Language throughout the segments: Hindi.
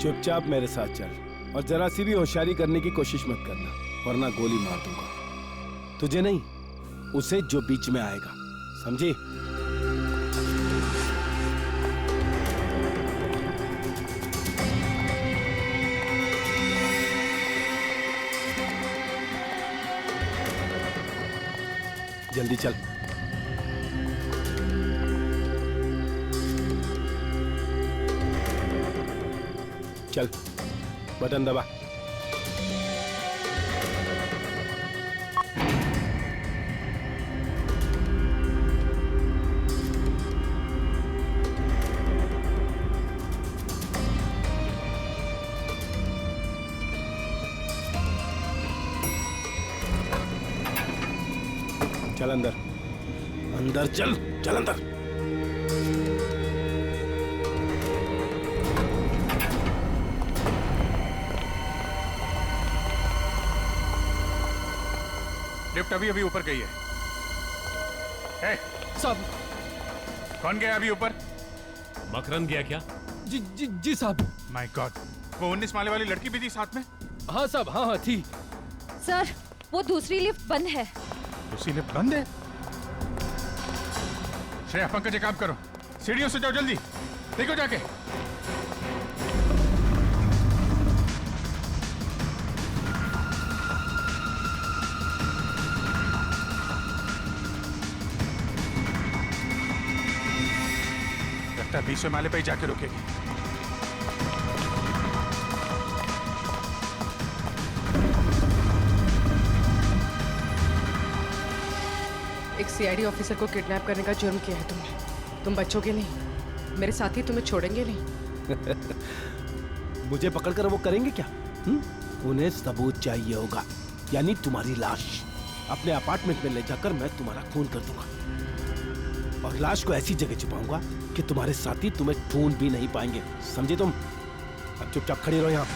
चुपचाप मेरे साथ चल और जरा सी भी होशियारी करने की कोशिश मत करना, वरना गोली मार दूंगा। तुझे नहीं, उसे जो बीच में आएगा, समझी? जल्दी चल। चल, बटन दबा। चल अंदर, अंदर चल, चल अंदर। लिफ्ट अभी अभी ऊपर गई है। साहब। कौन गया अभी ऊपर? मकरंद गया क्या? जी साहब। माय गॉड, वो 19 माले वाली लड़की भी थी साथ में? हाँ साहब, हाँ थी। सर, वो दूसरी लिफ्ट बंद है। दूसरी लिफ्ट बंद है? श्रेया, पंकज, एक काम करो, सीढ़ियों से जाओ, जल्दी देखो जाके। लगता है 20वें माले पे ही जाके रुकेगी। एक सीआईडी ऑफिसर को किडनैप करने का जुर्म किया है तुमने। तुम बच्चोगे नहीं, मेरे साथी तुम्हें छोड़ेंगे नहीं। मुझे पकड़कर वो करेंगे क्या? उन्हें सबूत चाहिए होगा, यानी तुम्हारी लाश। अपने अपार्टमेंट में ले जाकर मैं तुम्हारा खून कर दूंगा और लाश को ऐसी जगह छुपाऊंगा कि तुम्हारे साथी तुम्हें ढूंढ भी नहीं पाएंगे, समझे तुम? अब चुपचाप खड़ी रहो यहाँ।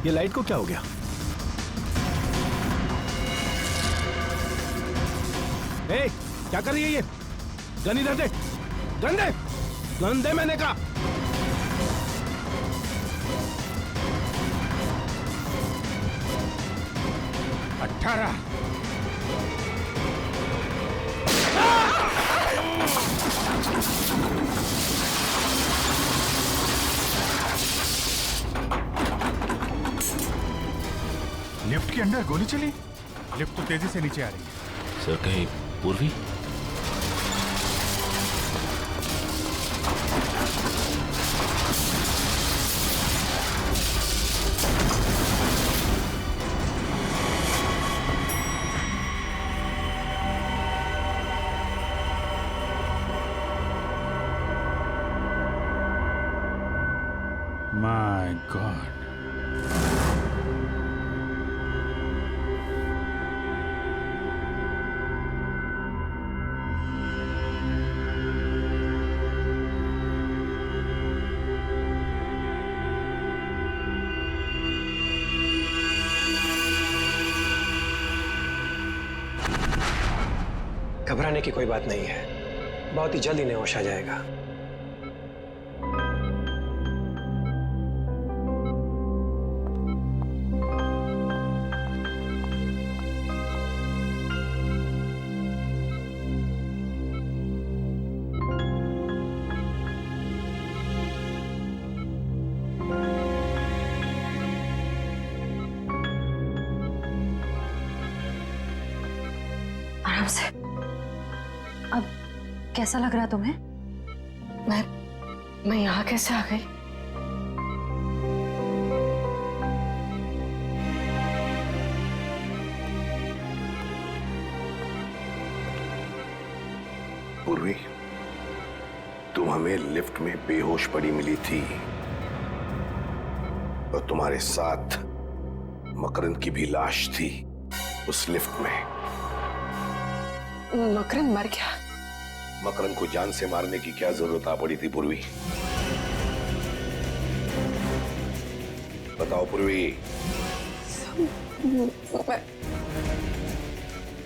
ये लाइट को क्या हो गया? ए, क्या कर रही है ये? गन इधर दे, गन दे, गन दे मैंने कहा। लिफ्ट के अंदर गोली चली? लिफ्ट तो तेजी से नीचे आ रही है। सर, कहीं पूर्वी? माय गॉड, घबराने की कोई बात नहीं है, बहुत ही जल्द इन्हें होश आ जाएगा। आराम से। अब कैसा लग रहा तुम्हें? मैं यहाँ कैसे आ गई? पूर्वी, तुम हमें लिफ्ट में बेहोश पड़ी मिली थी और तुम्हारे साथ मकरंद की भी लाश थी उस लिफ्ट में। मकरंद मर गया? मकरंद को जान से मारने की क्या जरूरत आ पड़ी थी पूर्वी? बताओ पूर्वी।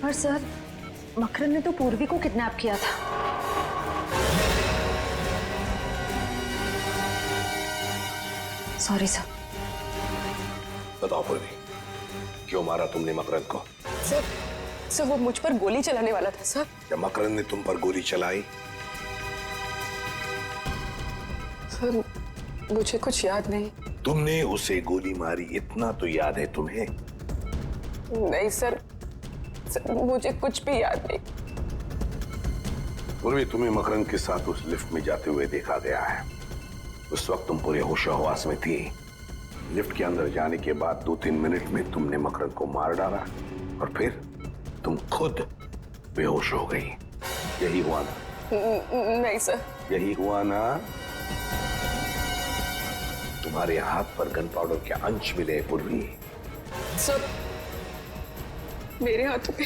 पर सर, मकरंद ने तो पूर्वी को किडनैप किया था। Sorry sir. बताओ पूर्वी, क्यों मारा तुमने मकरंद को? सर वो मुझ पर गोली चलाने वाला था सर। क्या मकरंद ने तुम पर गोली चलाई? सर मुझे कुछ याद नहीं। तुमने उसे गोली मारी इतना तो याद है तुम्हें? नहीं सर, मुझे कुछ भी याद नहीं। पूर्वी, तुम्हें मकरंद के साथ उस लिफ्ट में जाते हुए देखा गया है। उस वक्त तुम पूरे होशो-हवास में थी। लिफ्ट के अंदर जाने के बाद 2-3 मिनट में तुमने मकरंद को मार डाला और फिर तुम खुद बेहोश हो गई। यही हुआ ना? नहीं सर। यही हुआ ना? तुम्हारे हाथ पर गन पाउडर के अंश मिले पूर्वी। सर मेरे हाथों पे?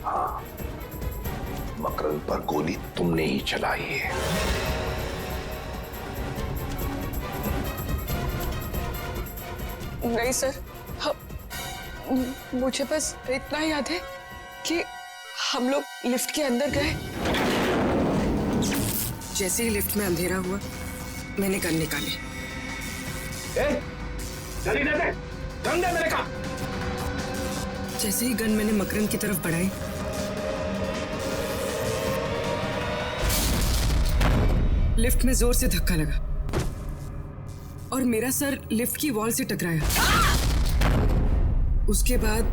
हाँ, मकरंद पर गोली तुमने ही चलाई है। नहीं सर, मुझे बस इतना याद है कि हम लोग लिफ्ट के अंदर गए। जैसे ही लिफ्ट में अंधेरा हुआ, मैंने गन निकाली। जल्दी दे दे, गन दे मेरे का। जैसे ही गन मैंने मकरंद की तरफ बढ़ाई, लिफ्ट में जोर से धक्का लगा और मेरा सर लिफ्ट की वॉल से टकराया। उसके बाद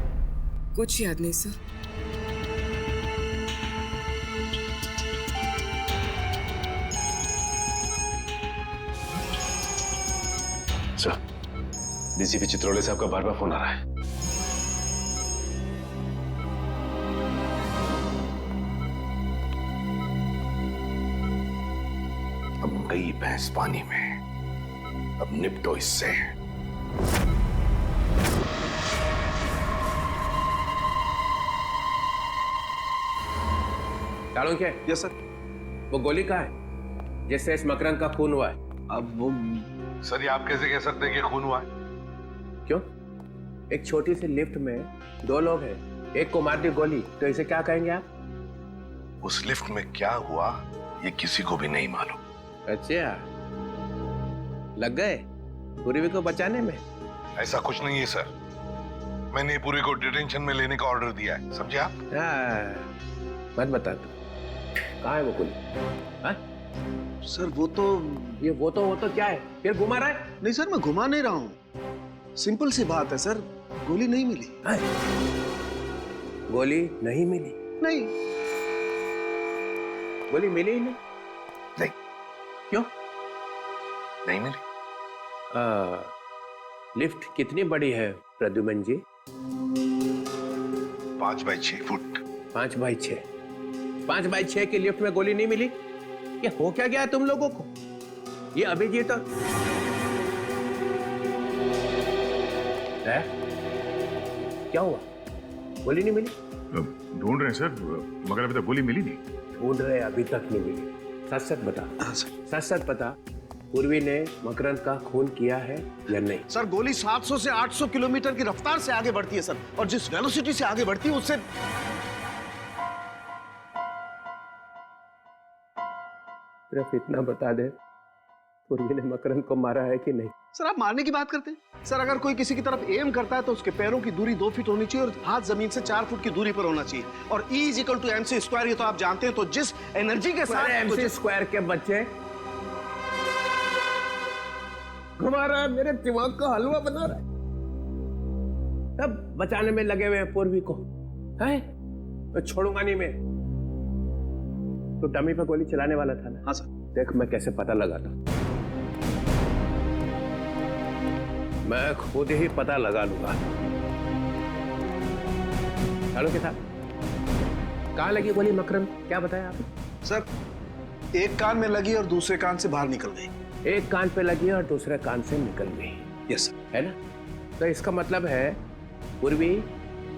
कुछ याद नहीं सर। सर, डीसीपी चित्रोले साहब का बार बार फोन आ रहा है। अब गई भैंस पानी में, अब निपटो इससे। क्या? Yes sir. वो गोली कहाँ है जिससे इस मकरंद का खून हुआ है? अब वो सर, ये आप कैसे कह सकते हैं कि खून हुआ है? क्यों? एक छोटी सी लिफ्ट में 2 लोग हैं, एक को मार दी गोली, तो इसे क्या कहेंगे आप? उस लिफ्ट में क्या हुआ ये किसी को भी नहीं मालूम। अच्छा, लग गए पूर्वी को बचाने में? ऐसा कुछ नहीं है सर, मैंने पूरी को डिटेंशन में लेने का ऑर्डर दिया है, समझे आप? मत बता तू, कहाँ है वो गोली? सर वो तो क्या है? फिर घुमा रहा है? नहीं सर, मैं घुमा नहीं रहा हूँ। सिंपल सी बात है सर, गोली नहीं मिली। गोली नहीं मिली? नहीं। गोली मिली ही नहीं? नहीं। क्यों नहीं मिली? लिफ्ट कितनी बड़ी है प्रद्युमन जी? 5 बाई 6 फुट। 5 बाई 6? 5 बाई 6 की लिफ्ट में गोली नहीं मिली? ये हो क्या गया तुम लोगों को? ये अभिजीत है? क्या हुआ? गोली नहीं मिली? ढूंढ रहे हैं सर, मगर अभी तक गोली मिली नहीं। ढूंढ रहे, अभी तक नहीं मिली। सच सच बता। हाँ सर। सच बता, पूर्वी ने मकरंद का खून किया है या नहीं? सर गोली 700 से 800 किलोमीटर की रफ्तार से आगे बढ़ती है सर, और जिस वेलोसिटी से आगे बढ़ती है उससे। सिर्फ इतना बता दे, पूर्वी ने मकरंद को मारा है कि नहीं? सर आप मारने की बात करते हैं? सर अगर कोई किसी की तरफ एम करता है तो उसके पैरों की दूरी 2 फीट होनी चाहिए और हाथ जमीन से 4 फुट की दूरी पर होना चाहिए, और E = MC², ये तो आप जानते हैं। तो जिस एनर्जी के साथ MC² के बच्चे घुमा रहा है, मेरे दिमाग का हलवा बना रहा है। तब बचाने में लगे हुए हैं पूर्वी को, है? तो छोड़ूंगा नहीं मैं। तो डमी पे गोली चलाने वाला था ना? हाँ सर। देख मैं कैसे पता लगाता, मैं खुद ही पता लगा लूंगा। चलो के साथ कहाँ लगी गोली मकरंद? क्या बताया आपने? सर एक कान में लगी और दूसरे कान से बाहर निकल गई। एक कान पे लगी और दूसरे कान से निकल गई, यस सर। है ना? तो इसका मतलब है पूर्वी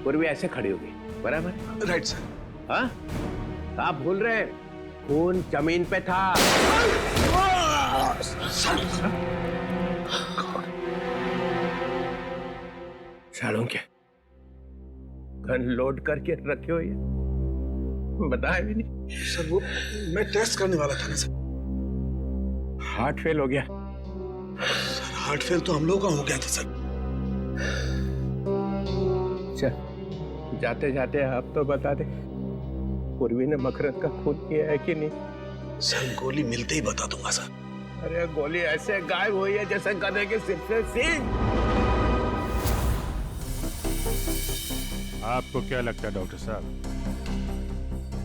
पूर्वी ऐसे खड़ी होगी, बराबर? Right sir. हाँ, आप भूल रहे हैं, खून जमीन पे था। सालों के गन लोड करके रखे हुए बताया भी नहीं। सर वो मैं टेस्ट करने वाला था ना सर। हार्ट फेल हो गया। सर हार्ट फेल तो हम लोगों का हो गया था सर। चल, जाते जाते आप तो बता दे, पूर्वी ने मकरंद का खून किया है कि नहीं? सर गोली मिलते ही बता दूंगा सर। अरे गोली ऐसे गायब हुई है जैसे गधे के सिर से सींग। आपको क्या लगता है डॉक्टर साहब,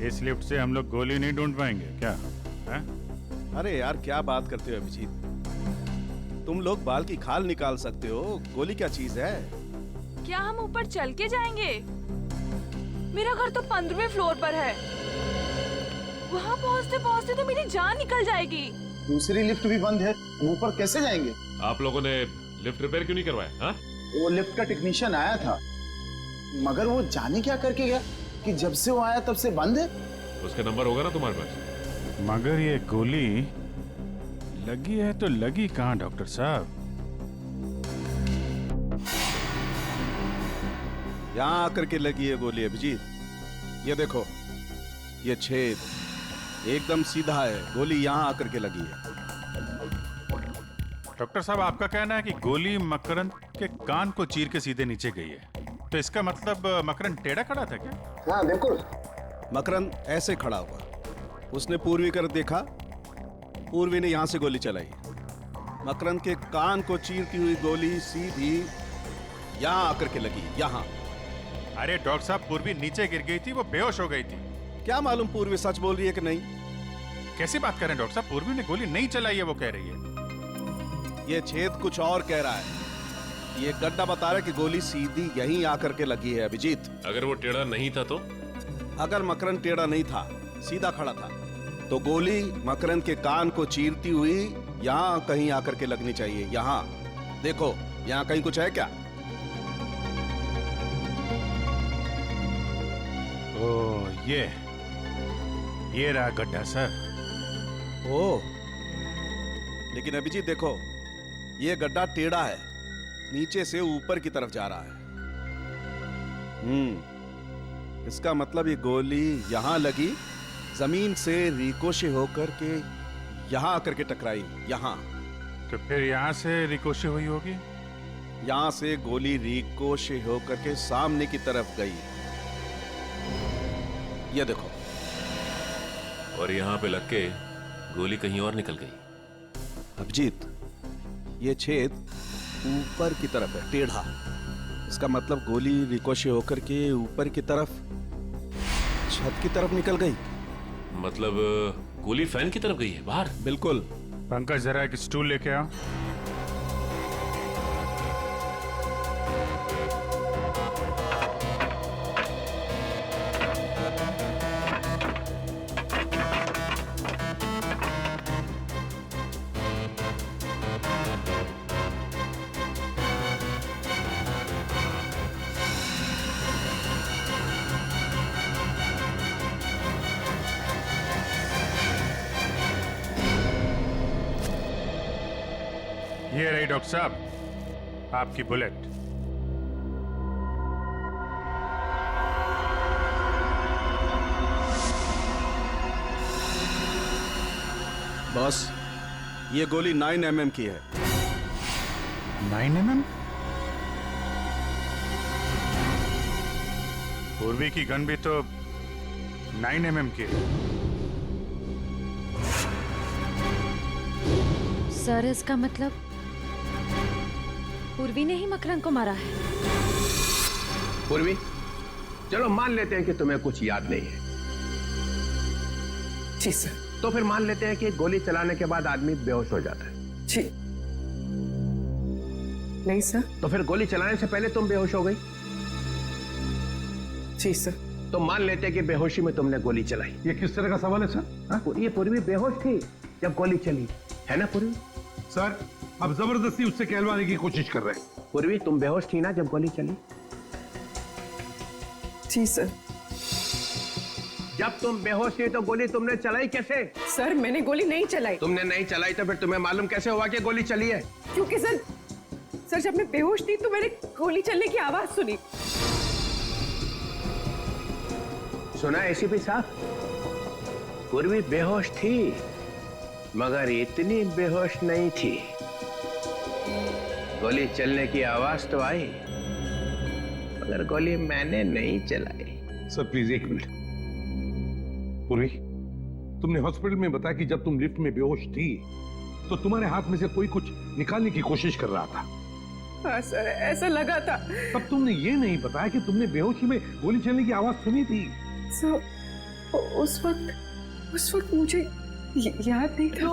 इस लिफ्ट से हम लोग गोली नहीं ढूंढ पाएंगे क्या? है? अरे यार क्या बात करते हो अभिजीत, तुम लोग बाल की खाल निकाल सकते हो, गोली क्या चीज है? क्या हम ऊपर चल के जाएंगे? मेरा घर तो 15वें फ्लोर पर है। वहाँ पहुँचते पहुँचते तो मेरी जान निकल जाएगी। दूसरी लिफ्ट भी बंद है, हम ऊपर कैसे जाएंगे? आप लोगों ने लिफ्ट रिपेयर क्यों नहीं करवाया? हाँ? वो लिफ्ट का टेक्नीशियन आया था, मगर वो जाने क्या करके गया कि जब से वो आया तब से बंद है। उसका नंबर होगा ना तुम्हारे पास? मगर ये गोली लगी है तो लगी कहाँ डॉक्टर साहब? यहाँ आकर के लगी है गोली अभिजीत। ये देखो, ये छेद एकदम सीधा है, गोली यहाँ आकर के लगी है। डॉक्टर साहब आपका कहना है कि गोली मकरंद के कान को चीर के सीधे नीचे गई है, तो इसका मतलब मकरंद टेढ़ा खड़ा था क्या? हाँ बिल्कुल। मकरंद ऐसे खड़ा हुआ, उसने पूर्वी कर देखा, पूर्वी ने यहाँ से गोली चलाई। मकरंद के कान को चीरती हुई गोली सीधी यहाँ आकर के लगी, यहाँ। अरे डॉक्टर साहब, पूर्वी नीचे गिर गई थी, वो बेहोश हो गई थी। क्या मालूम पूर्वी सच बोल रही है कि नहीं। कैसी बात कर रहे हैं डॉक्टर साहब, पूर्वी ने गोली नहीं चलाई है वो कह रही है। ये छेद कुछ और कह रहा है, ये गड्ढा बता रहा है कि गोली सीधी यहीं आकर के लगी है अभिजीत। अगर वो टेढ़ा नहीं था तो? अगर मकरंद टेढ़ा नहीं था, सीधा खड़ा था, तो गोली मकरंद के कान को चीरती हुई यहाँ कहीं आकर के लगनी चाहिए। यहाँ देखो, यहाँ कहीं कुछ है क्या? ओ ये रहा गड्ढा सर। ओ, लेकिन अभिजीत देखो, ये गड्ढा टेढ़ा है, नीचे से ऊपर की तरफ जा रहा है। इसका मतलब ये गोली यहां लगी, जमीन से रिकोशे होकर के यहां आकर के टकराई, यहां। तो फिर यहां से रिकोशे हुई होगी? यहां से गोली रिकोशे होकर के सामने की तरफ गई, ये देखो। और यहाँ पे लग के गोली कहीं और निकल गई। अभिजीत, ये छेद ऊपर की तरफ है, टेढ़ा। इसका मतलब गोली रिकोशे होकर के ऊपर की तरफ, छत की तरफ निकल गई। मतलब गोली फैन की तरफ गई है, बाहर? बिल्कुल। पंकज जरा एक स्टूल लेके आओ। ये रही डॉक्टर साहब आपकी बुलेट। बॉस, ये गोली 9 mm की है। 9 mm? पूर्वी की गन भी तो 9 mm की है। सर इसका मतलब पूर्वी ने ही मकरंद को मारा है। पूर्वी, चलो मान लेते हैं कि तुम्हें कुछ याद नहीं है। जी सर। तो फिर मान लेते हैं कि गोली चलाने के बाद आदमी बेहोश हो जाता है। जी नहीं सर। तो फिर गोली चलाने से पहले तुम बेहोश हो गई? जी सर। तो मान लेते कि बेहोशी में तुमने गोली चलाई। ये किस तरह का सवाल है सर? ये पूर्वी बेहोश थी जब गोली चली, है ना पूर्वी? सर अब जबरदस्ती उससे कहलवाने की कोशिश कर रहे हैं। पूर्वी तुम बेहोश थी ना जब गोली चली? जी सर। जब तुम बेहोश थी तो गोली तुमने चलाई कैसे? सर मैंने गोली नहीं चलाई। तुमने नहीं चलाई तो फिर तुम्हें मालूम कैसे हुआ कि गोली चली है? क्योंकि सर जब मैं बेहोश थी तो मैंने गोली चलने की आवाज सुनी। सुना एसीपी साहब? पूर्वी बेहोश थी मगर इतनी बेहोश नहीं थी। गोली चलने की आवाज तो आई मगर गोली मैंने नहीं चलाई। सर प्लीज एक मिनट। पूर्वी, तुमने हॉस्पिटल में बताया कि जब तुम लिफ्ट में बेहोश थी तो तुम्हारे हाथ में से कोई कुछ निकालने की कोशिश कर रहा था। हाँ सर ऐसा लगा था। तब तुमने ये नहीं बताया कि तुमने बेहोशी में गोली चलने की आवाज सुनी थी। सर उस वक्त मुझे याद नहीं था।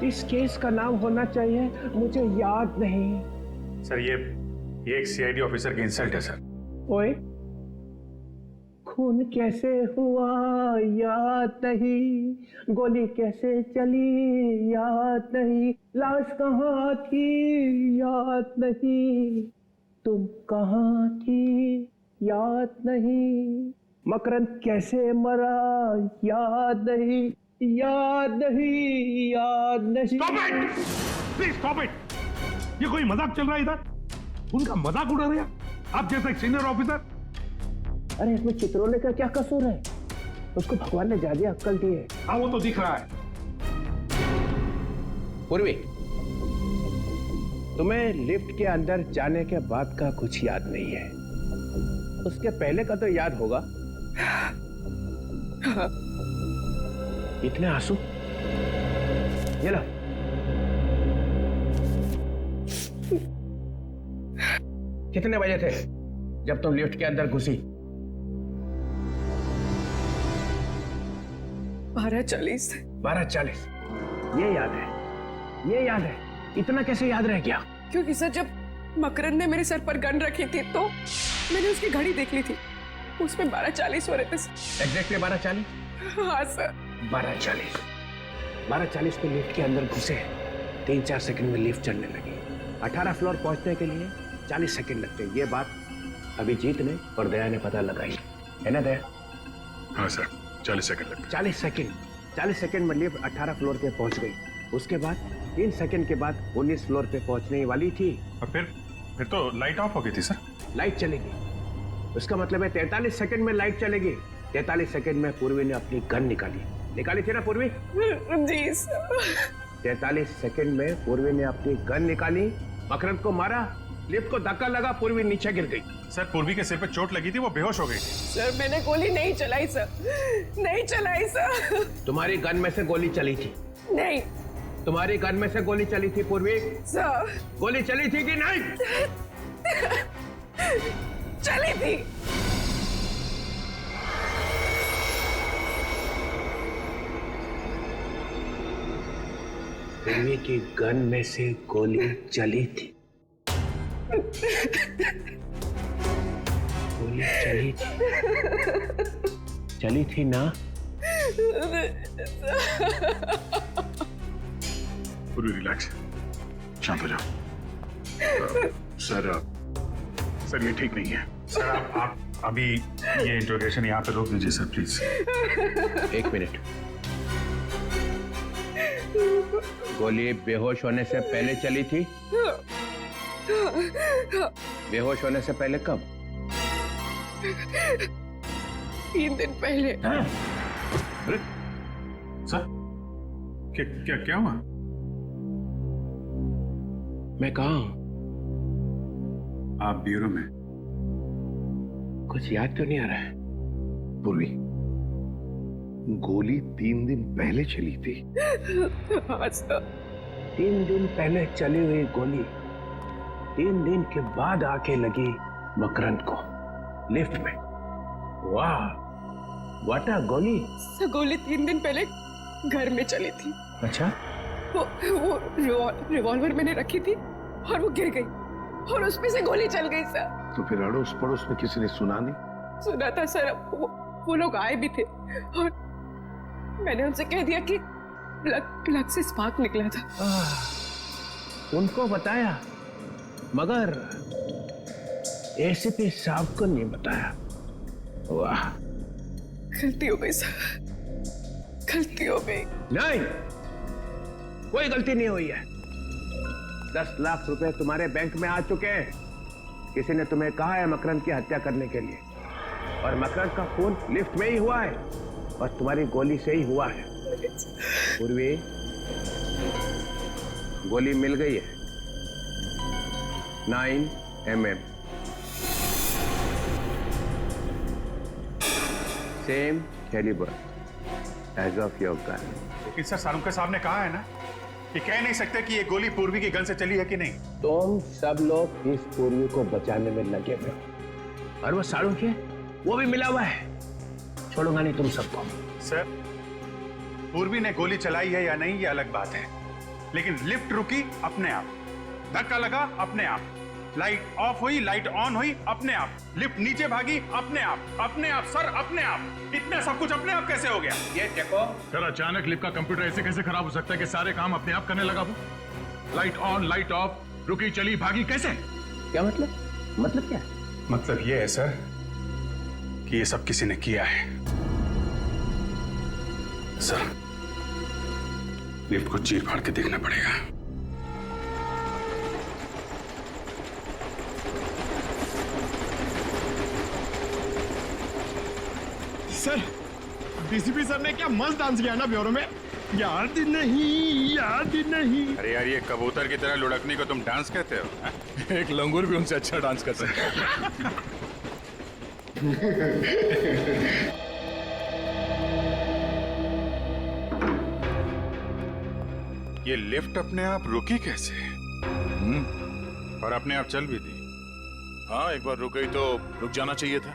इस केस का नाम होना चाहिए मुझे याद नहीं। सर ये एक सीआईडी ऑफिसर की इंसल्ट है सर। ओए खून कैसे हुआ याद नहीं, गोली कैसे चली याद नहीं, लाश कहाँ थी याद नहीं, तुम कहाँ थी याद नहीं, मकरंद कैसे मरा याद नहीं, याद नहीं, याद नहीं। Stop it! Please stop it! ये कोई मजाक चल रहा है इधर? उनका मजाक उड़ा रहे हैं आप जैसा एक सीनियर ऑफिसर। अरे इसमें चित्रोले का क्या कसूर है? उसको भगवान ने ज्यादा अक्कल दी है। हाँ वो तो दिख रहा है। पूर्वी, तुम्हें लिफ्ट के अंदर जाने के बाद का कुछ याद नहीं है, उसके पहले का तो याद होगा। इतने आंसू? ये लो। कितने बजे थे जब तुम लिफ्ट के अंदर घुसी? 12:40। 12:40। ये याद है, ये याद है। इतना कैसे याद रह गया? क्योंकि सर जब मकरंद ने मेरे सर पर गन रखी थी तो मैंने उसकी घड़ी देख ली थी, उसमें 12:40 हो रहे थे। एग्जैक्टली 12:40? हाँ सर। 12:40। 12:40 पे लिफ्ट के अंदर घुसे, 3-4 सेकंड में लिफ्ट चलने लगी। 18 फ्लोर पहुंचने के लिए 40 सेकंड लगते। ये बात अभिजीत ने और दया ने पता लगाई है ना दया? हाँ सर 40 सेकंड लगते। 40 सेकंड में लिफ्ट 18 फ्लोर पे पहुंच गई। उसके बाद 3 सेकंड के बाद 19 फ्लोर पे पहुंचने वाली थी। और फिर तो लाइट ऑफ हो गई थी सर। लाइट चलेगी, उसका मतलब है 43 सेकंड में लाइट चलेगी। 43 सेकंड में पूर्वी ने अपनी गन निकाली थी ना पूर्वी? जी सर। 43 सेकंड में पूर्वी ने अपनी गन निकाली, मकरंद को मारा, लिफ्ट को धक्का लगा, पूर्वी नीचे गिर गई। सर पूर्वी के सिर पे चोट लगी थी, वो बेहोश हो गई थी। सर मैंने गोली नहीं चलाई सर, नहीं चलाई सर। तुम्हारी गन में से गोली चली थी? नहीं। तुम्हारी गन में से गोली चली थी पूर्वी? सर गोली चली थी कि नहीं? चली थी। पूर्वी की गन में से गोली चली थी। गोली चली थी ना? पूरी रिलैक्स, शांत हो जाओ। सर ये ठीक नहीं है। सर आप अभी ये इंट्रोगेशन यहाँ पे रोक दीजिए सर प्लीज। 1 मिनट। गोली बेहोश होने से पहले चली थी? बेहोश होने से पहले कब? 3 दिन पहले। अरे सर क्या हुआ? मैं कहाँ हूं? आप ब्यूरो में। कुछ याद क्यों नहीं आ रहा है? पूर्वी, गोली 3 दिन पहले चली थी। 3 दिन पहले चली हुई गोली 3 दिन के बाद आके लगी मकरंद को लिफ्ट में। वाह, व्हाट अ गोली। गोली 3 दिन पहले घर में चली थी। अच्छा? वो रिवॉल्वर मैंने रखी थी और वो गिर गई और उसमें से गोली चल गई सर। तो फिर अड़ोस पड़ोस में किसी ने सुना नहीं? सुना था सर, वो लोग आए भी थे और मैंने उनसे कह दिया कि प्लग से स्पार्क निकला था। उनको बताया मगर एसीपी साहब को नहीं बताया। वाह, गलती हो गई सर, गलती हो गई। नहीं, कोई गलती नहीं हुई है। 10 लाख रुपए तुम्हारे बैंक में आ चुके हैं। किसी ने तुम्हें कहा है मकरंद की हत्या करने के लिए, और मकरंद का खून लिफ्ट में ही हुआ है और तुम्हारी गोली से ही हुआ है। पूर्वी, गोली मिल गई है, 9mm, same calibre as of your gun. लेकिन सर, सालुंके साहब ने कहा है ना कि कह नहीं सकते कि ये गोली पूर्वी की गन से चली है कि नहीं। तुम सब लोग इस पूर्वी को बचाने में लगे हुए हो, और वो सालुंके वो भी मिला हुआ है। छोड़ूंगा नहीं तुम सबको। सर, पूर्वी ने गोली चलाई है या नहीं ये अलग बात है, लेकिन लिफ्ट रुकी अपने आप, धक्का लगा अपने आप, लाइट ऑफ हुई, लाइट ऑन हुई अपने आप, लिफ्ट नीचे भागी अपने आप, अपने आप सर, अपने आप। इतना सब कुछ अपने आप कैसे हो गया? ये देखो सर, अचानक लिफ्ट का कंप्यूटर ऐसे कैसे खराब हो सकता है कि सारे काम अपने आप करने लगा? वो लाइट ऑन, लाइट ऑफ, रुकी, चली, भागी, कैसे? क्या मतलब क्या है? मतलब ये है सर कि ये सब किसी ने किया है। सर, लिफ्ट को चीर फाड़ के देखना पड़ेगा। सर, डीसीपी सर ने क्या मस्त डांस किया ना ब्यूरो में। याद नहीं, याद नहीं। अरे यार, ये कबूतर की तरह लुढ़कने को तुम डांस कहते हो? एक लंगूर भी उनसे अच्छा डांस कर सकता है। ये लिफ्ट अपने आप रुकी कैसे? और अपने आप चल भी दी। हाँ, एक बार रुक गई तो रुक जाना चाहिए था।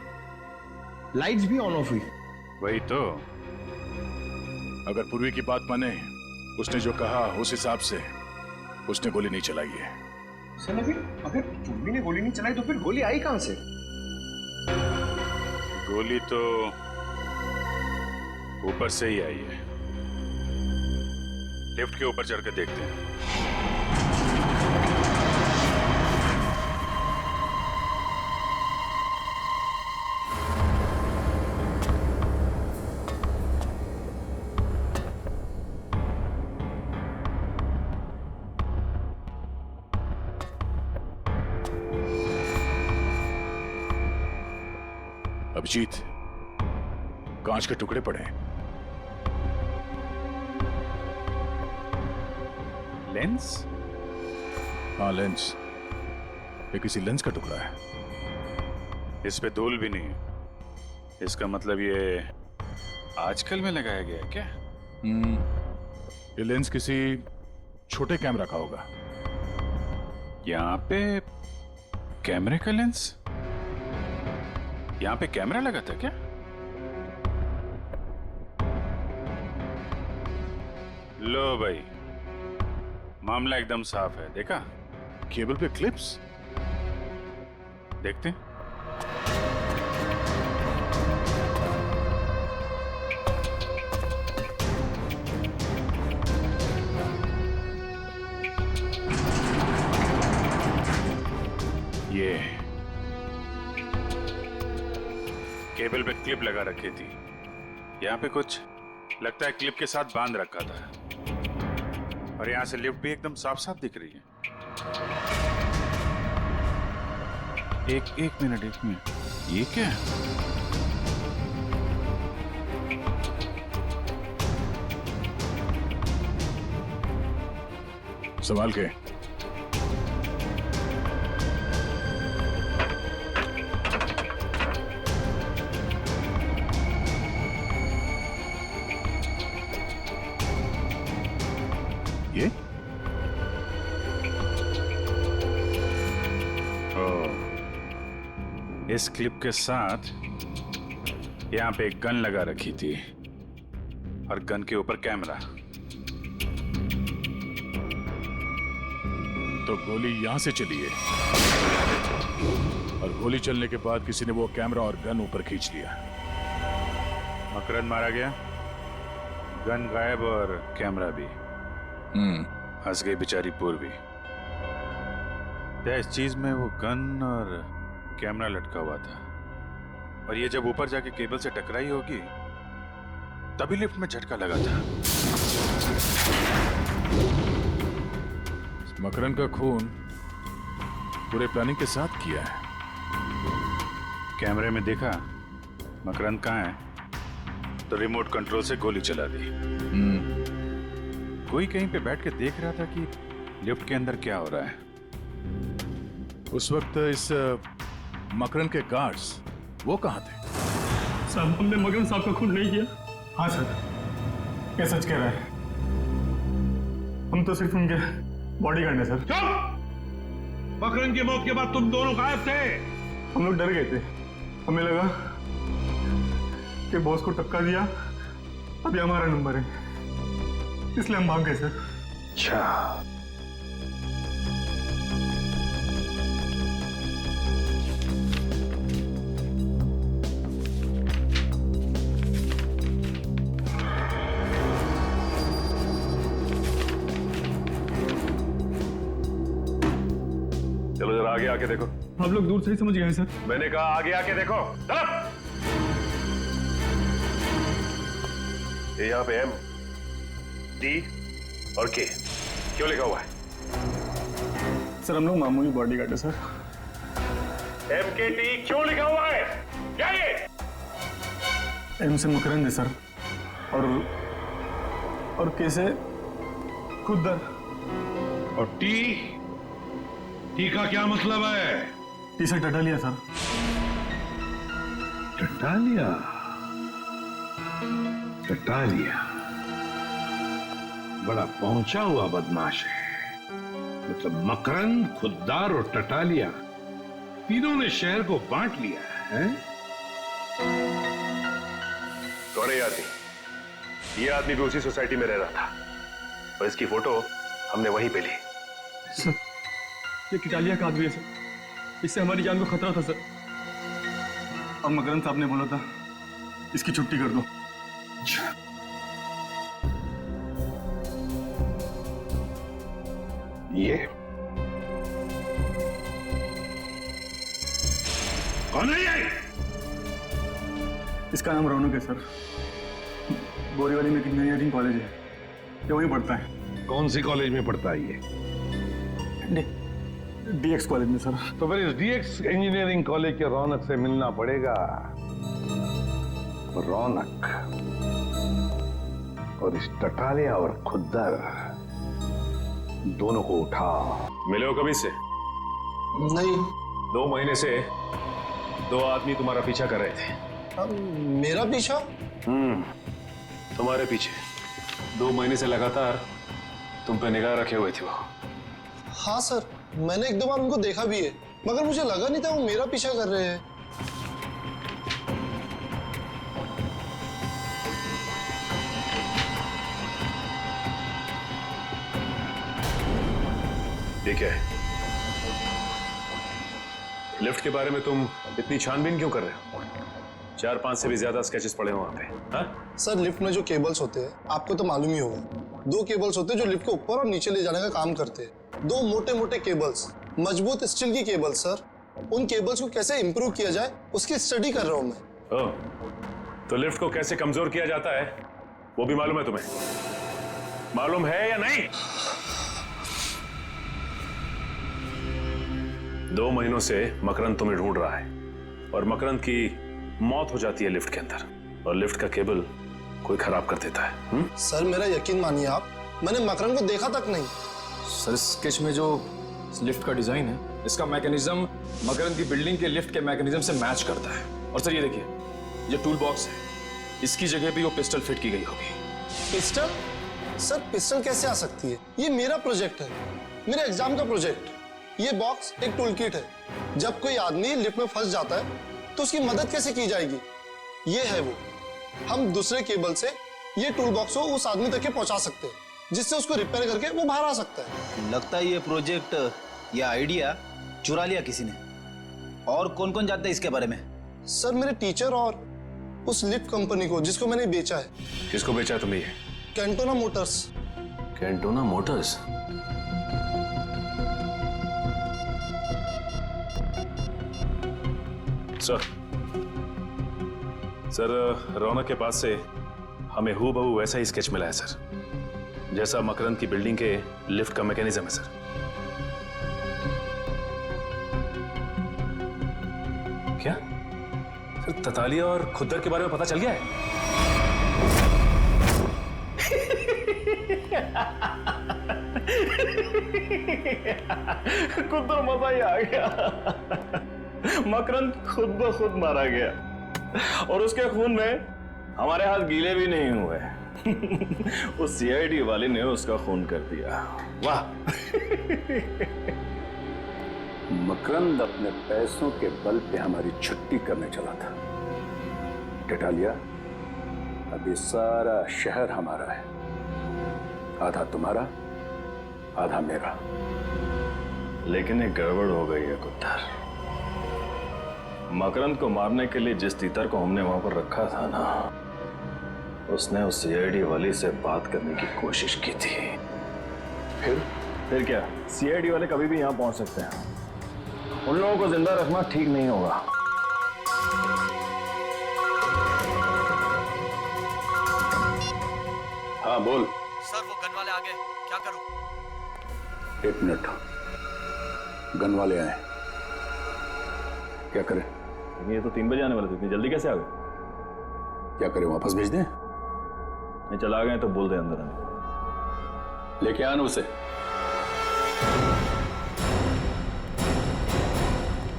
लाइट्स भी ऑन ऑफ हुई। वही तो। अगर पूर्वी की बात माने, उसने जो कहा उस हिसाब से उसने गोली नहीं चलाई है। सर, अगर पूर्वी ने गोली नहीं चलाई तो फिर गोली आई कहां से? गोली तो ऊपर से ही आई है। लिफ्ट के ऊपर चढ़कर देखते हैं। अभिजीत, कांच के टुकड़े पड़े हैं। लेंस? हाँ, लेंस। ये किसी लेंस का टुकड़ा है। इस पे धूल भी नहीं है। इसका मतलब ये आजकल में लगाया गया है क्या? ये लेंस किसी छोटे कैमरा का होगा। यहाँ पे कैमरे का लेंस? यहाँ पे कैमरा लगा था क्या? लो भाई, मामला एकदम साफ है। देखा? केबल पे क्लिप्स? देखते हैं। ये केबल पे क्लिप लगा रखी थी। यहाँ पे कुछ लगता है क्लिप के साथ बांध रखा था, और यहाँ से लिफ्ट भी एकदम साफ साफ दिख रही है। एक मिनट, ये क्या है? संभाल के। ये? इस क्लिप के साथ यहाँ पे एक गन लगा रखी थी, और गन के ऊपर कैमरा। तो गोली यहां से चली है और गोली चलने के बाद किसी ने वो कैमरा और गन ऊपर खींच लिया। मकरंद मारा गया, गन गायब और कैमरा भी। हंस गई बेचारी पूर्वी। क्या इस चीज में वो गन और कैमरा लटका हुआ था, और ये जब ऊपर जाके केबल से टकराई होगी तभी लिफ्ट में झटका लगा था। मकरंद का खून पूरे प्लानिंग के साथ किया है। कैमरे में देखा मकरंद कहाँ है तो रिमोट कंट्रोल से गोली चला दी। कोई कहीं पे बैठ के देख रहा था कि लिफ्ट के अंदर क्या हो रहा है। उस वक्त इस मकरंद के गार्ड्स वो कहाँ थे? साहब, हमने मकरंद साहब का खून नहीं किया। हाँ सर, ये सच कह रहा है। हम तो सिर्फ उनके बॉडीगार्ड हैं सर। मकरंद की मौत के बाद तुम दोनों गायब थे। हम लोग डर गए थे, हमें लगा कि बॉस को टक्का दिया, अभी हमारा नंबर है, इसलिए हम भाग गए सर। अच्छा, चलो जरा आगे आके देखो। आप लोग दूर से ही समझ गए हैं सर। मैंने कहा आगे आके देखो। चलो। ये यहाँ पे एम, डी और के क्यों लिखा हुआ है? सर हम लोग मामूली बॉडीगार्ड है सर। एम के टी क्यों लिखा हुआ है? क्या ये? एम से मकरंद है सर, और के से खुदर। और टी का क्या मतलब है? टी से टटालिया सर। टटालिया? टटालिया बड़ा पहुंचा हुआ बदमाश है। मतलब मकरंद, खुद्दार और टटालिया तीनों ने शहर को बांट लिया है। कौन है ये आदमी? ये आदमी भी उसी सोसाइटी में रह रहा था और इसकी फोटो हमने वहीं पे ली। सर ये किटालिया का आदमी है सर, इससे हमारी जान को खतरा था सर। और मकरंद साहब ने बोला था इसकी छुट्टी कर दो। ये कौन है ये? इसका नाम रौनक है सर, बोरीवली में इंजीनियरिंग कॉलेज है, ये वहीं पढ़ता है। कौन सी कॉलेज में पढ़ता है ये? डीएक्स कॉलेज में सर। तो फिर इस डीएक्स इंजीनियरिंग कॉलेज के रौनक से मिलना पड़ेगा। रौनक और इस टटालिया और खुद्दर दोनों को उठा। मिले हो कभी से? नहीं। 2 महीने से 2 आदमी तुम्हारा पीछा कर रहे थे। मेरा पीछा? तुम्हारे पीछे 2 महीने से लगातार तुम पे निगाह रखे हुए थे वो। हाँ सर, मैंने 1-2 बार उनको देखा भी है, मगर मुझे लगा नहीं था वो मेरा पीछा कर रहे हैं। ठीक है, लिफ्ट के बारे में तुम इतनी छानबीन क्यों कर रहे हो? 4-5 से भी ज्यादा स्केचेस पड़े हैं वहां पे। हाँ? सर लिफ्ट में जो केबल्स होते हैं आपको तो मालूम ही होगा, 2 केबल्स होते हैं जो लिफ्ट को ऊपर और नीचे ले जाने का काम करते हैं। 2 मोटे मोटे केबल्स, मजबूत स्टील की केबल्स सर। उन केबल्स को कैसे इंप्रूव किया जाए उसकी स्टडी कर रहा हूं मैं। ओह, तो लिफ्ट को कैसे कमजोर किया जाता है वो भी मालूम है तुम्हें? मालूम है या नहीं? 2 महीनों से मकरंद तुम्हें ढूंढ रहा है और मकरंद की मौत हो जाती है लिफ्ट के अंदर, और लिफ्ट का केबल कोई खराब कर देता है। सर मेरा यकीन मानिए आप, मैंने मकरंद को देखा तक नहीं। सर स्केच में जो लिफ्ट का डिजाइन है, इसका मैकेनिज्म मकरंद की बिल्डिंग के लिफ्ट के मैकेनिज्म से मैच करता है। और सर ये देखिए, ये टूल बॉक्स है, इसकी जगह भी वो पिस्टल फिट की गई होगी। पिस्टल? सर पिस्टल कैसे आ सकती है? ये मेरा प्रोजेक्ट है, मेरे एग्जाम का प्रोजेक्ट। ये बॉक्स एक टूल किट है, जब कोई आदमी लिफ्ट में फंस जाता है तो उसकी मदद कैसे की जाएगी, ये है वो। हम दूसरे केबल से ये टूल बॉक्स को उस आदमी तक पहुंचा सकते हैं, जिससे उसको रिपेयर करके वो बाहर आ सकता है। लगता है ये प्रोजेक्ट या आइडिया चुरा लिया किसी ने। और कौन कौन जानता है इसके बारे में? सर मेरे टीचर और उस लिफ्ट कंपनी को जिसको मैंने बेचा है। किसको बेचा है तुमने ये? Cantona motors. Cantona motors? Sir Raunak के पास से हमें हूबहू वैसा ही स्केच मिला है सर, जैसा मकरंद की बिल्डिंग के लिफ्ट का मैकेनिज्म है सर। क्या सर ततालिया और खुद्दर के बारे में पता चल गया है? खुद्दर मजा ही आ गया। मकरंद खुद ब खुद मारा गया और उसके खून में हमारे हाथ गीले भी नहीं हुए। उस सीआईडी वाले ने उसका खून कर दिया। वाह। मकरंद अपने पैसों के बल पे हमारी छुट्टी करने चला था। टेटालिया, अभी सारा शहर हमारा है, आधा तुम्हारा आधा मेरा। लेकिन एक गड़बड़ हो गई है खुद्दर। मकरंद को मारने के लिए जिस तीतर को हमने वहां पर रखा था ना, उसने उस सीआईडी वाली से बात करने की कोशिश की थी। फिर क्या? सीआईडी वाले कभी भी यहां पहुंच सकते हैं। उन लोगों को जिंदा रखना ठीक नहीं होगा। हाँ बोल। सर वो गन वाले आ गए, क्या करूं? 1 मिनट, गन वाले आए, क्या करें? ये तो 3 बजे आने वाले थे, इतनी जल्दी कैसे आ गए? क्या करें, वापस भेज दें? नहीं, चला गए तो बोल दे अंदर आने। लेके आना उसे।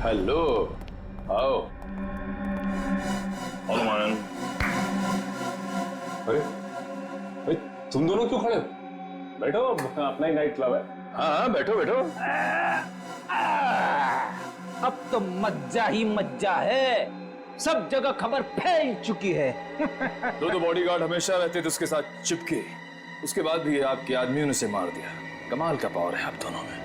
हेलो, आओ। अरे तुम दोनों क्यों खड़े हो? बैठो, अपना ही नाइट क्लब है। हाँ बैठो बैठो। अब तो मज्जा ही मज्जा है, सब जगह खबर फैल चुकी है। दो बॉडीगार्ड हमेशा रहते थे उसके साथ चिपके, उसके बाद भी आपके आदमियों ने उसे मार दिया। कमाल का पावर है आप दोनों में।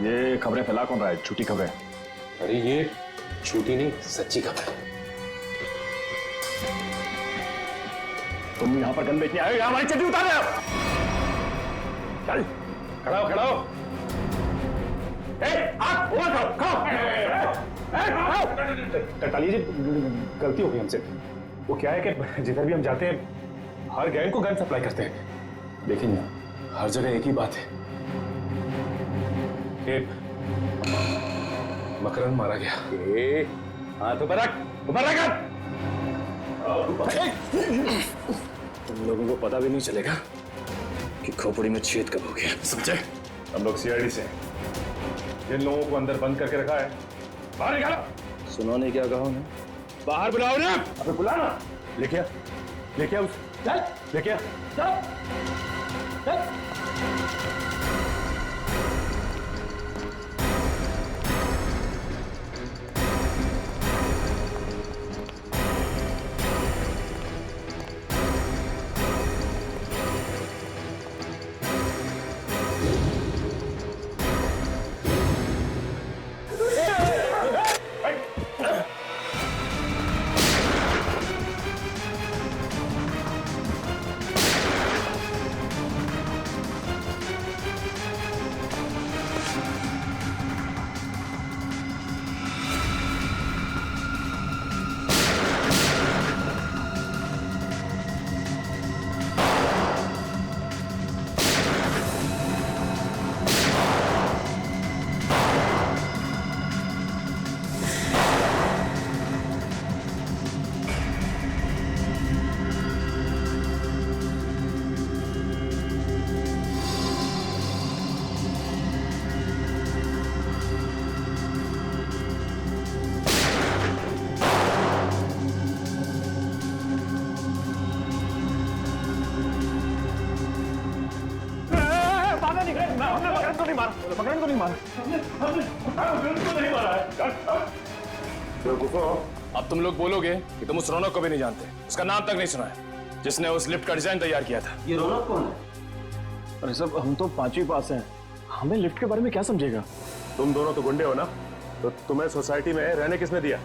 ये खबरें फैला कौन रहा है? झूठी खबरें। अरे ये झूठी नहीं, सच्ची खबर है। तुम यहाँ पर गन बेचने आए हो या हमारी चड्डी उतार रहे हो? चल खड़ा हो, खड़ा हो। टटालिया जी, गलती हो गई हमसे। वो क्या है कि जिधर भी हम जाते हैं हर गैंग को गन सप्लाई करते हैं, लेकिन हर जगह एक ही बात है कि मकरंद मारा गया। हाँ तो बरक तुम लोगों को पता भी नहीं चलेगा कि खोपड़ी में छेद कब हो गया, समझे? हम लोग सीआईडी से हैं। जिन लोगों को अंदर बंद करके रखा है बाहर निकालो। सुनो ने क्या कहा उन्हें? बाहर बुलाओ ना। अबे बुलाना। लेके आ उस, चल लेके आ, चल चल। मकरंद को नहीं मारा। अब तुम लोग बोलोगे कि तुम उस रौनक को भी नहीं जानते, उसका नाम तक नहीं सुना है, जिसने उस लिफ्ट का डिजाइन तैयार किया था। ये रौनक कौन है? अरे सब हम तो 5वीं पास हैं, हमें लिफ्ट के बारे में क्या समझेगा? तुम दोनों तो गुंडे हो ना, तो तुम्हें सोसाइटी में रहने किसने दिया?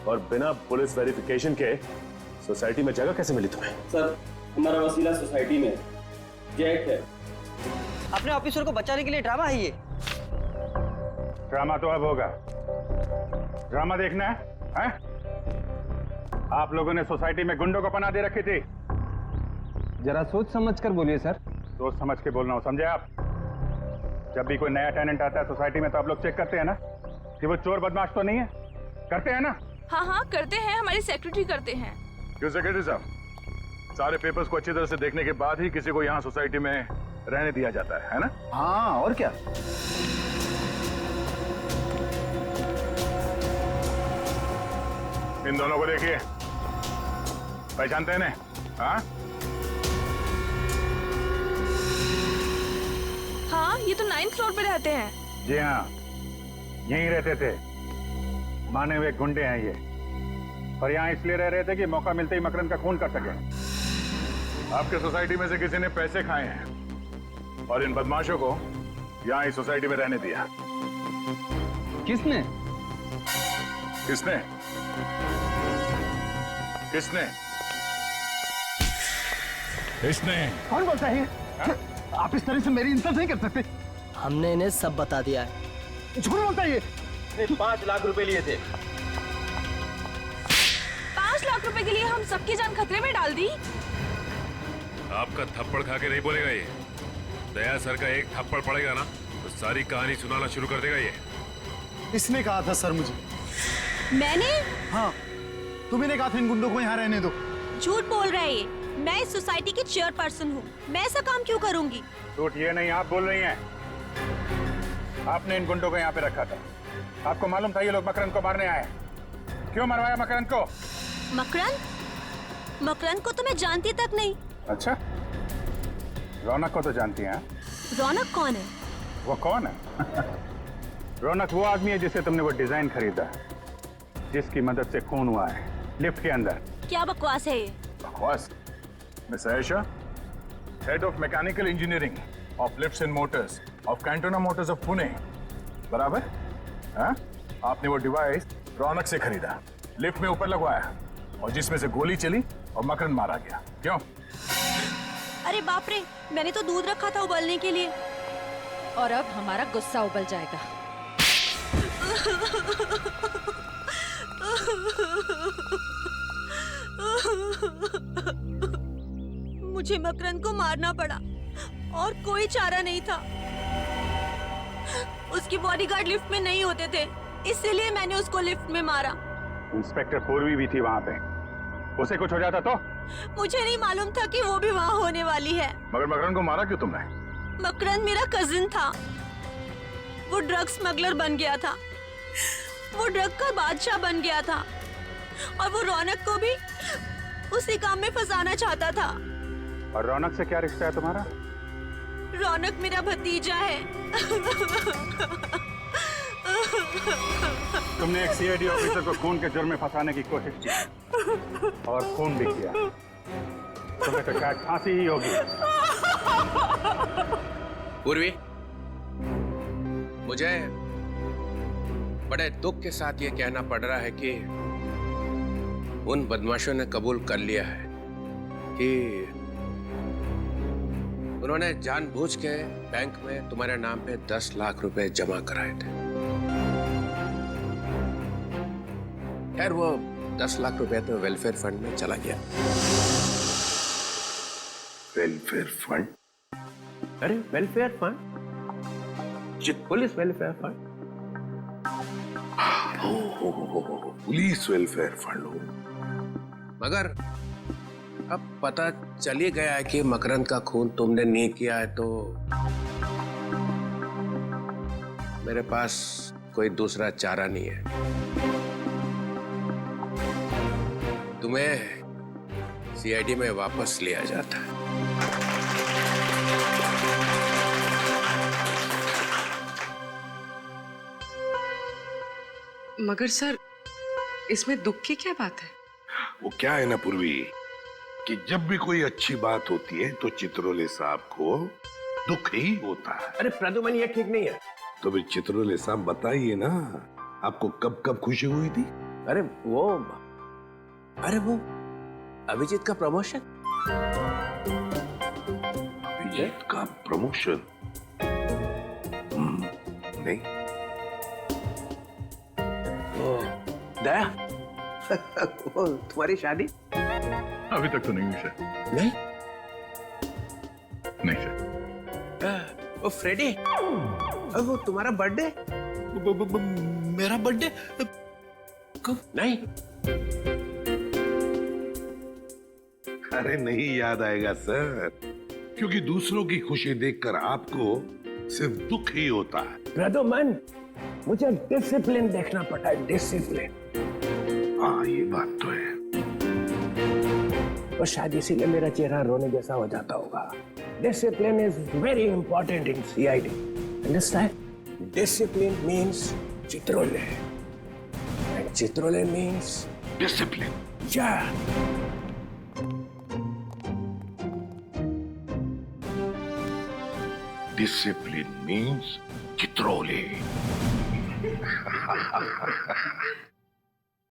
और बिना पुलिस वेरिफिकेशन के सोसाइटी में जगह कैसे मिली तुम्हें? सर, हमारा वसीला सोसाइटी में जैक है। अपने ऑफिसर को बचाने के लिए ड्रामा है ये। ड्रामा तो अब होगा। ड्रामा देखना है? आप लोगों ने सोसाइटी में गुंडों को पनाह दे रखी थी। जरा सोच समझ कर बोलिए सर। सोच समझ के बोलना हो, समझे आप? जब भी कोई नया टेनेंट आता है सोसाइटी में तो आप लोग चेक करते हैं ना कि वो चोर बदमाश तो नहीं है? करते हैं ना? हाँ हाँ करते हैं, हमारी सेक्रेटरी करते हैं। क्यों सेक्रेटरी साहब, सारे पेपर्स को अच्छी तरह से देखने के बाद ही किसी को यहाँ सोसाइटी में रहने दिया जाता है ना? हाँ, और क्या। इन दोनों को देखिए, पहचानते हैं इन्हें? हाँ? हाँ, ये तो 9th फ्लोर पे रहते हैं। जी हाँ, यहीं रहते थे। माने हुए गुंडे हैं ये, और यहाँ इसलिए रह रहे थे कि मौका मिलते ही मकरंद का खून कर सके। आपके सोसाइटी में से किसी ने पैसे खाए हैं और इन बदमाशों को यहाँ इस सोसाइटी में रहने दिया। किसने? किसने? किसने? इसने। कौन बोलता है? आप इस तरह से मेरी इंसल्ट नहीं कर सकते। हमने इन्हें सब बता दिया है। झूठ बोलता है ये। 5 लाख रुपए लिए थे। 5 लाख रुपए के लिए हम सबकी जान खतरे में डाल दी। आपका थप्पड़ खा के नहीं बोलेगा ये। दया सर का एक थप्पड़ पड़ेगा ना तो सारी कहानी सुनाना शुरू कर देगा ये। इसने कहा था सर मुझे। मैंने? हाँ, तुम्ही ने कहा था इन गुंडों को यहाँ रहने दो। झूठ बोल रहा है ये। मैं इस सोसाइटी की चेयरपर्सन हूँ, मैं ऐसा काम क्यों करूंगी? झूठ ये नहीं, आप बोल रही हैं। आपने इन गुंडों को यहाँ पे रखा था। आपको मालूम था ये लोग मकरंद को मारने आए। क्यों मरवाया मकरंद को? मकरंद? मकरंद को तो मैं जानती तक नहीं। अच्छा, रौनक को तो जानती हैं? रौनक कौन है? वो कौन है? रौनक वो आदमी है जिसे तुमने वो डिजाइन खरीदा, जिसकी मदद से खून हुआ है लिफ्ट के अंदर। क्या बकवास है ये? बकवास? Miss Ayesha, head of mechanical engineering of lifts and Motors of Cantona Motors of Pune, बराबर? हाँ? आपने वो डिवाइस रौनक से खरीदा, लिफ्ट में ऊपर लगवाया, और जिसमें से गोली चली और मकरंद मारा गया। क्यों? अरे बाप रे, मैंने तो दूध रखा था उबलने के लिए। और अब हमारा गुस्सा उबल जाएगा। मुझे मकरंद को मारना पड़ा और कोई चारा नहीं था। उसकी बॉडीगार्ड लिफ्ट में नहीं होते थे, इसलिए मैंने उसको लिफ्ट में मारा। इंस्पेक्टर पूर्वी भी थी वहाँ पे, उसे कुछ हो जाता तो? मुझे नहीं मालूम था कि वो भी वहाँ होने वाली है। मगर मकरंद को मारा क्यों तुमने? मकरंद मेरा कजिन था, वो ड्रग स्मगलर बन गया था, वो ड्रग का बादशाह बन गया था, और वो रौनक को भी उसी काम में फंसाना चाहता था। और रौनक से क्या रिश्ता है तुम्हारा? रौनक मेरा भतीजा है। तुमने एक सीआईडी ऑफिसर को खून के जुर्म में फंसाने की कोशिश की और खून भी किया। तुम्हें तो शायद फांसी ही होगी। पूर्वी, मुझे बड़े दुख के साथ ये कहना पड़ रहा है कि उन बदमाशों ने कबूल कर लिया है कि उन्होंने जानबूझ के बैंक में तुम्हारे नाम पे 10 लाख रुपए जमा कराए थे। खैर, वो 10 लाख रुपए तो वेलफेयर फंड में चला गया। Welfare fund? अरे welfare fund? Police welfare fund? Police welfare fund हो। मगर अब पता चल ही गया है कि मकरंद का खून तुमने नहीं किया है, तो मेरे पास कोई दूसरा चारा नहीं है। तुम्हें सीआईडी में वापस लिया जाता है। मगर सर, इसमें दुख की क्या बात है? वो क्या है ना पूर्वी, कि जब भी कोई अच्छी बात होती है तो चित्रोले साहब को दुख ही होता है। अरे प्रदुमन, ये ठीक नहीं है। तो भी चित्रोले साहब बताइए ना, आपको कब कब खुशी हुई थी? अरे वो अभिजीत का प्रमोशन। अभिजीत का प्रमोशन? नहीं। दया वो तुम्हारी शादी? अभी तक तो नहीं हुई सर। नहीं? नहीं सर। वो फ्रेडी, वो तुम्हारा बर्थडे? मेरा बर्थडे कब? नहीं। अरे नहीं याद आएगा सर, क्योंकि दूसरों की खुशी देखकर आपको सिर्फ दुख ही होता है। प्रदुमन, मुझे डिसिप्लिन देखना पड़ता है, डिसिप्लिन। हाँ ये बात तो है। और शायद इसीलिए मेरा चेहरा रोने जैसा हो जाता होगा। Discipline is very important in CID, understand? Discipline means Chitrole, and Chitrole means discipline. या डिसिप्लिन मीन्स चित्रोले।